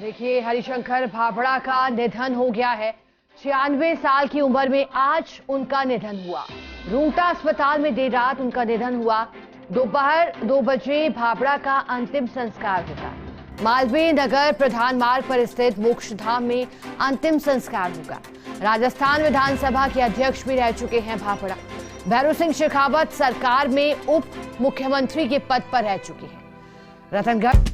देखिए, हरिशंकर भाभड़ा का निधन हो गया है। 96 साल की उम्र में आज उनका निधन हुआ। रूंगटा अस्पताल में देर रात उनका निधन हुआ। दोपहर 2 बजे भाभड़ा का अंतिम संस्कार होगा। मालवीय नगर प्रधान मार्ग पर स्थित मोक्षधाम में अंतिम संस्कार होगा। राजस्थान विधानसभा के अध्यक्ष भी रह चुके हैं भाभड़ा। भैरों सिंह शेखावत सरकार में उप मुख्यमंत्री के पद पर रह चुके हैं। रतनगढ़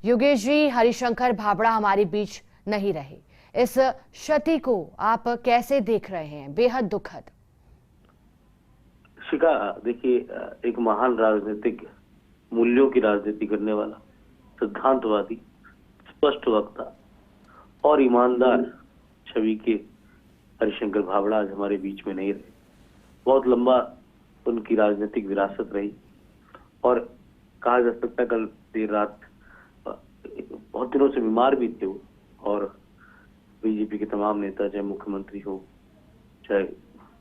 योगेश जी, हरिशंकर भाभड़ा हमारे बीच नहीं रहे। इस क्षति को आप कैसे देख रहे हैं? बेहद दुखद। शिखा, देखिए, एक महान राजनीतिक मूल्यों की राजनीति करने वाला, सिद्धांतवादी, स्पष्ट वक्ता और ईमानदार छवि के हरिशंकर भाभड़ा आज हमारे बीच में नहीं रहे। बहुत लंबा उनकी राजनीतिक विरासत रही और कहा जा सकता है कल देर रात बहुत दिनों से बीमार भी थे वो, और बीजेपी के तमाम नेता, चाहे मुख्यमंत्री हो चाहे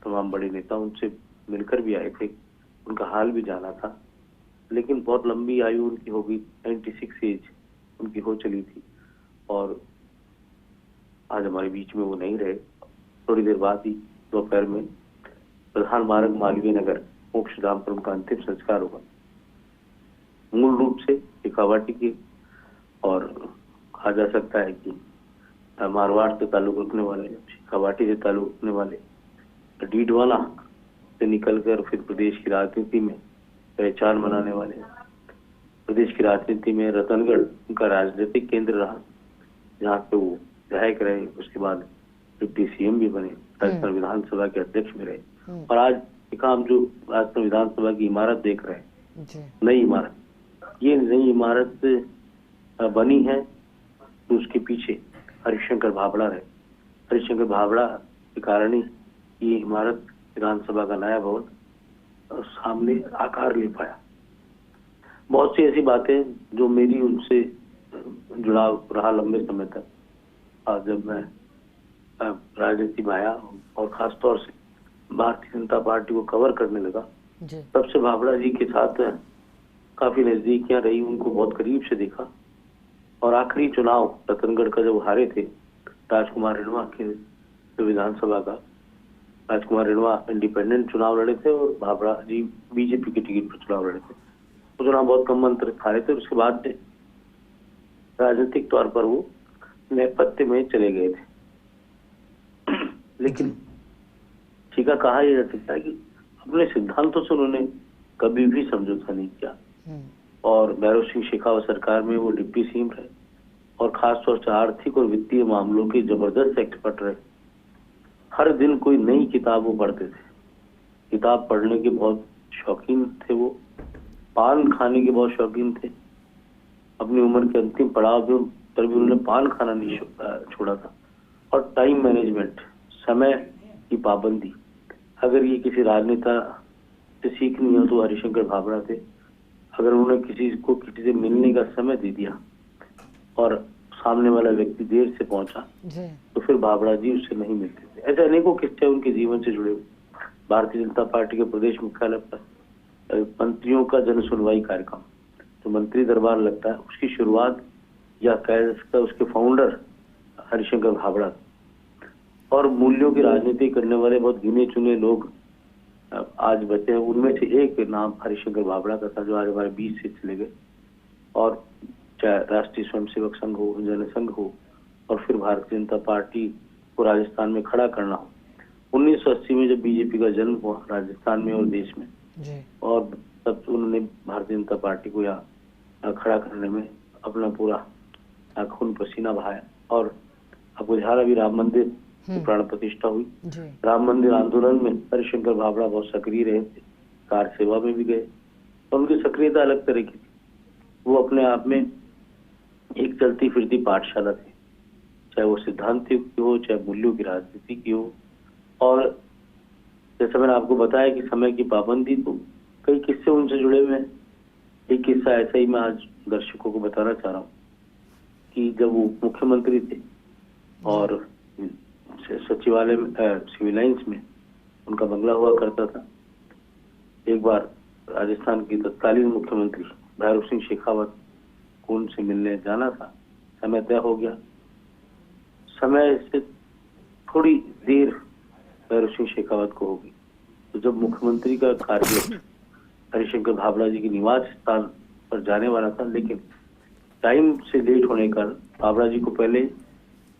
तमाम बड़े नेता, उनसे मिलकर भी आए थे, उनका हाल भी जाना था। लेकिन बहुत लंबी आयु उनकी हो गई, 96 एज उनकी हो चली थी और आज हमारे बीच में वो नहीं रहे। थोड़ी देर बाद ही दोपहर में प्रधान मार्ग मालवीय नगर मोक्षधाम पर उनका अंतिम संस्कार होगा। मूल रूप से शेखावाटी के और कहा जा सकता है कि मारवाड़ से ताल्लुक रखने वाले, शेखावाटी से ताल्लुक रखने वाले, डीडवाना से निकलकर फिर प्रदेश की राजनीति में पहचान बनाने वाले, प्रदेश की राजनीति में रतनगढ़ उनका राजनीतिक केंद्र रहा, जहाँ पे वो विधायक रहे, उसके बाद डिप्टी सीएम भी बने, राजस्थान विधानसभा के अध्यक्ष भी रहे। और आज हम जो राजस्थान विधानसभा की इमारत देख रहे हैं, नई इमारत, ये नई इमारत बनी है तो उसके पीछे हरिशंकर भाभड़ा रहे। हरिशंकर भाभड़ा के कारण ही ये इमारत, विधानसभा का नया भवन सामने आकार ले पाया। बहुत सी ऐसी बातें जो मेरी उनसे जुड़ाव रहा लंबे समय तक, जब मैं राजनीति में आया और खासतौर से भारतीय जनता पार्टी को कवर करने लगा, तब से भाभड़ा जी के साथ काफी नजदीकियां रही, उनको बहुत करीब से देखा। और आखिरी चुनाव रतनगढ़ का जब हारे थे राजकुमार रिणवा के विधानसभा का, राजकुमार रिणवा इंडिपेंडेंट चुनाव लड़े थे और भाभड़ा जी बीजेपी के टिकट पर चुनाव लड़े थे। वो चुनाव बहुत कम अंतर हारे थे। उसके बाद से राजनीतिक तौर पर वो नेपथ्य में चले गए थे। लेकिन ठीक है, कहा यह जा सकता है कि अपने सिद्धांतों से उन्होंने कभी भी समझौता नहीं किया और भैरों सिंह शेखावत सरकार में वो डिप्टी सीएम रहे और खासतौर से आर्थिक और वित्तीय मामलों के जबरदस्त एक्सपर्ट रहे। हर दिन कोई नई किताब वो पढ़ते थे। किताब पढ़ने के बहुत शौकीन थे वो, पान खाने के बहुत शौकीन थे। अपनी उम्र के अंतिम पड़ाव पर भी उन्होंने पान खाना नहीं छोड़ा था। और टाइम मैनेजमेंट, समय की पाबंदी, अगर ये किसी राजनेता से सीखनी हो तो हरिशंकर भाभड़ा थे। अगर उन्होंने किसी को किसी से मिलने का समय दे दिया और सामने वाला व्यक्ति देर से पहुंचा तो फिर भाभड़ा जी उससे नहीं मिलते थे। ऐसे अनेकों किस्से उनके जीवन से जुड़े हुए। भारतीय जनता पार्टी के प्रदेश मुख्यालय पर मंत्रियों का जन सुनवाई कार्यक्रम, जो मंत्री दरबार लगता है, उसकी शुरुआत या कह सकता है उसके फाउंडर हरिशंकर भाभड़ा। और मूल्यों की राजनीति करने वाले बहुत गिने चुने लोग आज बचे हैं। उनमें से एक नाम हरिशंकर भाभड़ा का था, जो आज हमारे बीच से चले गए। और चाहे राष्ट्रीय स्वयंसेवक संघ हो, जनसंघ हो, और फिर भारतीय जनता पार्टी को राजस्थान में खड़ा करना हो। 1980 में जब बीजेपी का जन्म हुआ राजस्थान में और देश में, और तब उन्होंने भारतीय जनता पार्टी को यहाँ खड़ा करने में अपना पूरा खून पसीना बहाया। और आपको ध्यान, अभी राम मंदिर की प्राण प्रतिष्ठा हुई। राम मंदिर आंदोलन में हरिशंकर भाभड़ा बहुत सक्रिय रहे थे, कार सेवा में भी गए, और उनकी सक्रियता अलग तरह की थी। वो अपने आप में एक चलती फिरती पाठशाला थी, चाहे वो सिद्धांत की हो, चाहे मूल्यों की राजनीति की हो। और जैसा मैंने आपको बताया कि समय की पाबंदी, तो कई किस्से उनसे जुड़े हुए हैं। एक किस्सा ऐसा ही मैं आज दर्शकों को बताना चाह रहा हूँ कि जब वो मुख्यमंत्री थे और सचिवालय में, सिविल लाइन्स में उनका बंगला हुआ करता था, एक बार राजस्थान की तत्कालीन मुख्यमंत्री भैरव सिंह शेखावत को उनसे मिलने जाना था। समय तय हो गया, समय से थोड़ी देर भैरव सिंह शेखावत को होगी। तो जब मुख्यमंत्री का कार्य हरिशंकर भाभड़ा जी के निवास स्थान पर जाने वाला था, लेकिन टाइम से लेट होने का भाभड़ा जी को पहले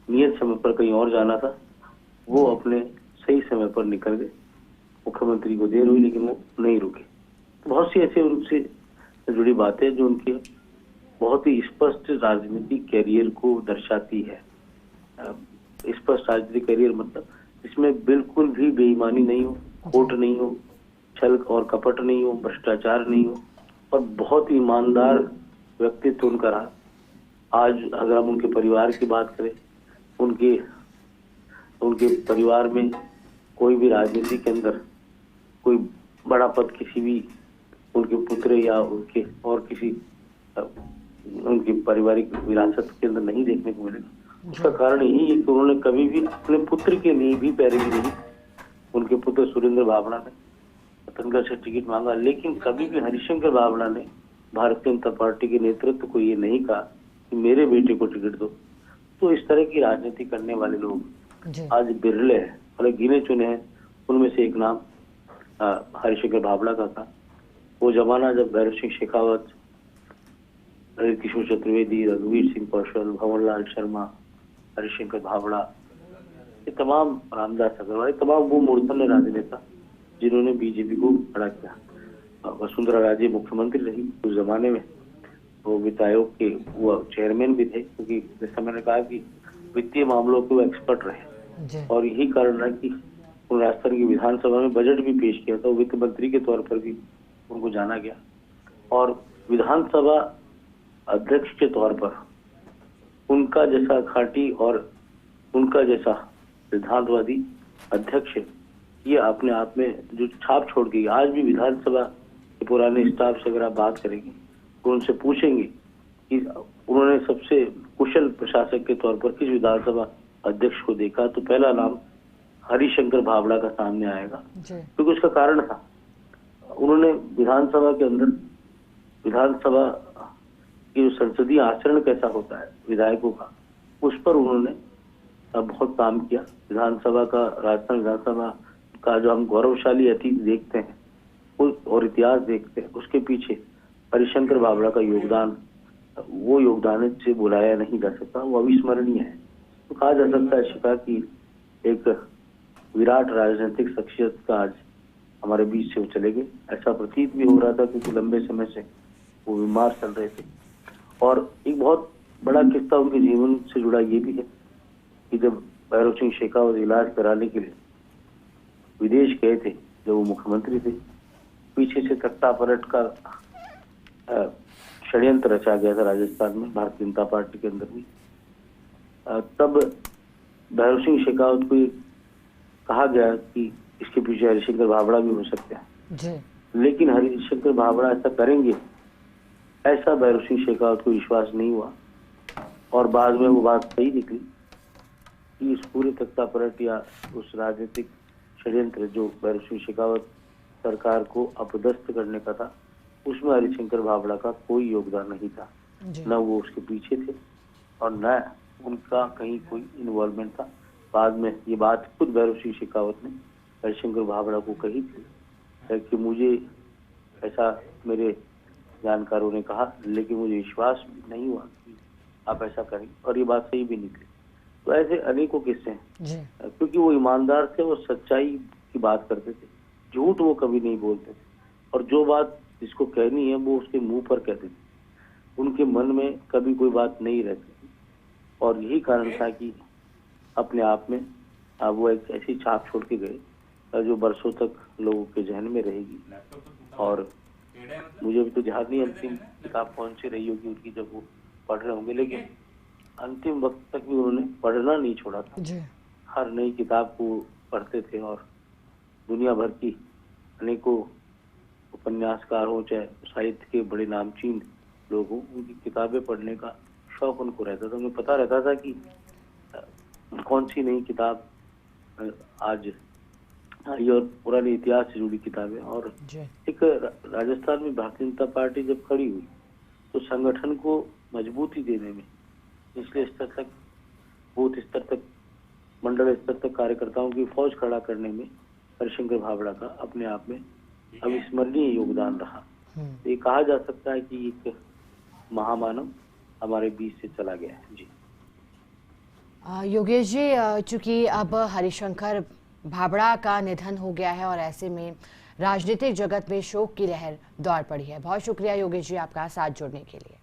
नियत समय पर कहीं और जाना था, वो अपने सही समय पर निकल गए। मुख्यमंत्री को देर हुई लेकिन वो नहीं रुके। बहुत सी ऐसे उनसे जुड़ी बातें जो उनके बहुत ही स्पष्ट राजनीतिक कैरियर को दर्शाती है। स्पष्ट राजनीतिक कैरियर मतलब इसमें बिल्कुल भी बेईमानी नहीं हो, खोट नहीं हो, छल और कपट नहीं हो, भ्रष्टाचार नहीं हो, और बहुत ईमानदार व्यक्तित्व उनका रहा। आज अगर हम उनके परिवार की बात करें, उनके परिवार में कोई भी राजनीति के अंदर कोई बड़ा पद किसी भी उनके पुत्र या उनके और किसी उनकी पारिवारिक विरासत के अंदर नहीं देखने को मिलेगा। उसका कारण यही है कि उन्होंने कभी भी अपने पुत्र के लिए भी पैरवी नहीं। उनके पुत्र सुरेंद्र भाभड़ा ने छत्तीसगढ़ से टिकट मांगा, लेकिन कभी भी हरिशंकर भाभड़ा ने भारतीय जनता पार्टी के नेतृत्व को ये नहीं कहा कि मेरे बेटे को टिकट दो। तो इस तरह की राजनीति करने वाले लोग आज बिरले हैं, और गिने चुने हैं। उनमें से एक नाम हरिशंकर भाभड़ा का था। वो जमाना जब भैरव सिंह शेखावत, किशोर चतुर्वेदी, रघुवीर सिंह कौशल, भंवरलाल शर्मा, हरिशंकर भाभड़ा, ये तमाम, रामदास अग्रवाल, तमाम वो मूर्धन्य राजनेता जिन्होंने बीजेपी को खड़ा किया। वसुंधरा राजे मुख्यमंत्री रही उस जमाने में, वो वित्त आयोग के वो चेयरमैन भी थे, क्योंकि जैसा मैंने कहा कि वित्तीय मामलों के वो एक्सपर्ट रहे। और यही कारण है कि उन्होंने राजस्थान की विधानसभा में बजट भी पेश किया था। वित्त मंत्री के तौर पर भी उनको जाना गया, और विधानसभा अध्यक्ष के तौर पर उनका जैसा खाटी और उनका जैसा सिद्धांतवादी अध्यक्ष, ये अपने आप में जो छाप छोड़ गई। आज भी विधानसभा के पुराने स्टाफ से अगर आप बात करेंगे तो उनसे पूछेंगे कि उन्होंने सबसे कुशल प्रशासक के तौर पर किस विधानसभा अध्यक्ष को देखा, तो पहला नाम हरिशंकर भाभड़ा का सामने आएगा। क्योंकि उसका कारण था, उन्होंने विधानसभा के अंदर, विधानसभा की जो संसदीय आचरण कैसा होता है विधायकों का, उस पर उन्होंने बहुत काम किया। विधानसभा का, राजस्थान विधानसभा का जो हम गौरवशाली अतीत देखते हैं और इतिहास देखते हैं, उसके पीछे हरिशंकर भाभड़ा का योगदान, वो योगदान से बुलाया नहीं जा सकता, वो अविस्मरणीय है। तो कहा जा सकता है शिका की एक विराट राजनीतिक शख्सियत का आज हमारे बीच से वो चले गए। ऐसा प्रतीत भी हो रहा था क्योंकि लंबे समय से वो बीमार चल रहे थे। और एक बहुत बड़ा किस्सा उनके जीवन से जुड़ा ये भी है कि जब भैरव सिंह शेखावत इलाज कराने के लिए विदेश गए थे, जब वो मुख्यमंत्री थे, पीछे से तख्ता पलट का षड्यंत्र रचा गया था राजस्थान में, भारतीय जनता पार्टी के अंदर भी। तब भैरव सिंह शेखावत को कहा गया कि इसके पीछे हरिशंकर भाभड़ा भी हो सकते हैं, लेकिन हरिशंकर भाभड़ा ऐसा करेंगे, ऐसा भैरव सिंह शेखावत को विश्वास नहीं हुआ। और बाद में वो बात सही निकली कि इस पूरे तख्ता पलट या उस राजनीतिक षड्यंत्र जो भैरव सिंह शेखावत सरकार को अपदस्थ करने का था, उसमें हरिशंकर भाभड़ा का कोई योगदान नहीं था। न वो उसके पीछे थे और न उनका कहीं कोई इन्वॉल्वमेंट था। बाद में ये बात खुद भैरव सिंह शेखावत ने हरिशंकर भाभड़ा को कही थी कि मुझे ऐसा मेरे जानकारों ने कहा, लेकिन मुझे विश्वास नहीं हुआ कि आप ऐसा करें, और ये बात सही भी निकली। तो ऐसे अनेकों किस्से हैं, जी। क्योंकि वो ईमानदार थे, वो सच्चाई की बात करते थे, झूठ वो कभी नहीं बोलते थे, और जो बात जिसको कहनी है वो उसके मुंह पर कहते थे, उनके मन में कभी कोई बात नहीं रहती थी। और यही कारण था कि अपने आप में वो एक ऐसी छाप छोड़ के गए जो बरसों तक लोगों के जहन में रहेगी। और मुझे भी तो ध्यान नहीं अंतिम किताब कौन सी रही होगी उनकी जब वो पढ़ रहे होंगे, लेकिन अंतिम वक्त तक भी उन्होंने पढ़ना नहीं छोड़ा था। जी। हर नई किताब को पढ़ते थे, और दुनिया भर की अनेकों उपन्यासकार हो, चाहे साहित्य के बड़े नामचीन लोग हों, उनकी किताबें पढ़ने का शौक उनको रहता था। उन्हें पता रहता था कि कौन सी नई किताब आज आई, और पुराने इतिहास से जुड़ी किताबें। और जी। एक राजस्थान में भारतीय जनता पार्टी जब खड़ी हुई तो संगठन को मजबूती देने में, निचले स्तर तक, बूथ स्तर तक, मंडल स्तर तक कार्यकर्ताओं की फौज खड़ा करने में हरिशंकर भाभड़ा का अपने आप में अविस्मरणीय योगदान रहा। ये कहा जा सकता है कि एक महामानव हमारे बीच से चला गया है। जी योगेश जी, चूंकि अब हरिशंकर भाभड़ा का निधन हो गया है और ऐसे में राजनीतिक जगत में शोक की लहर दौड़ पड़ी है। बहुत शुक्रिया योगेश जी आपका साथ जुड़ने के लिए।